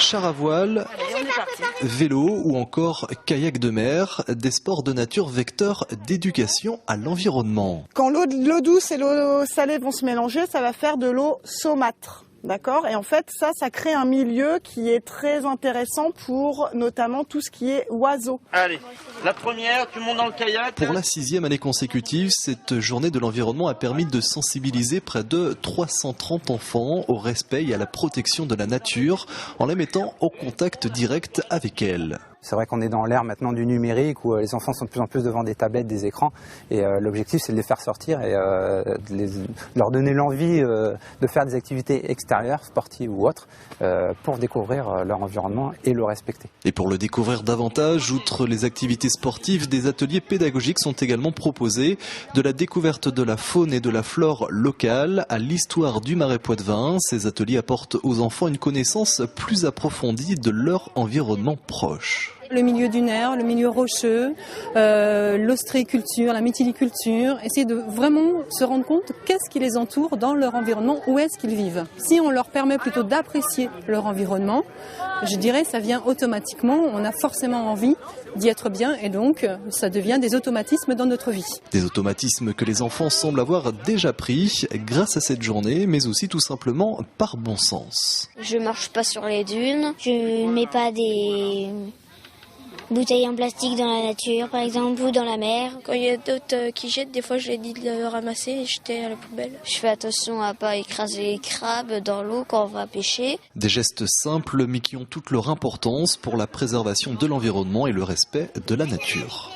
Char à voile, vélo ou encore kayak de mer, des sports de nature vecteurs d'éducation à l'environnement. Quand l'eau douce et l'eau salée vont se mélanger, ça va faire de l'eau saumâtre. D'accord ? Et en fait, ça crée un milieu qui est très intéressant pour notamment tout ce qui est oiseaux. Allez, la première, tu montes dans le kayak. Pour la 6e année consécutive, cette journée de l'environnement a permis de sensibiliser près de 330 enfants au respect et à la protection de la nature en les mettant au contact direct avec elle. C'est vrai qu'on est dans l'ère maintenant du numérique où les enfants sont de plus en plus devant des tablettes, des écrans. Et l'objectif, c'est de les faire sortir et de leur donner l'envie de faire des activités extérieures, sportives ou autres, pour découvrir leur environnement et le respecter. Et pour le découvrir davantage, outre les activités sportives, des ateliers pédagogiques sont également proposés. De la découverte de la faune et de la flore locale à l'histoire du Marais Poitevin. Ces ateliers apportent aux enfants une connaissance plus approfondie de leur environnement proche. Le milieu dunaire, le milieu rocheux, l'ostréiculture, la méthyliculture, essayer de vraiment se rendre compte qu'est-ce qui les entoure dans leur environnement, où est-ce qu'ils vivent. Si on leur permet plutôt d'apprécier leur environnement, je dirais ça vient automatiquement, on a forcément envie d'y être bien et donc ça devient des automatismes dans notre vie. Des automatismes que les enfants semblent avoir déjà pris grâce à cette journée, mais aussi tout simplement par bon sens. Je marche pas sur les dunes, je mets pas des bouteilles en plastique dans la nature, par exemple, ou dans la mer. Quand il y a d'autres qui jettent, des fois je les dis de le ramasser et jeter à la poubelle. Je fais attention à pas écraser les crabes dans l'eau quand on va pêcher. Des gestes simples mais qui ont toute leur importance pour la préservation de l'environnement et le respect de la nature.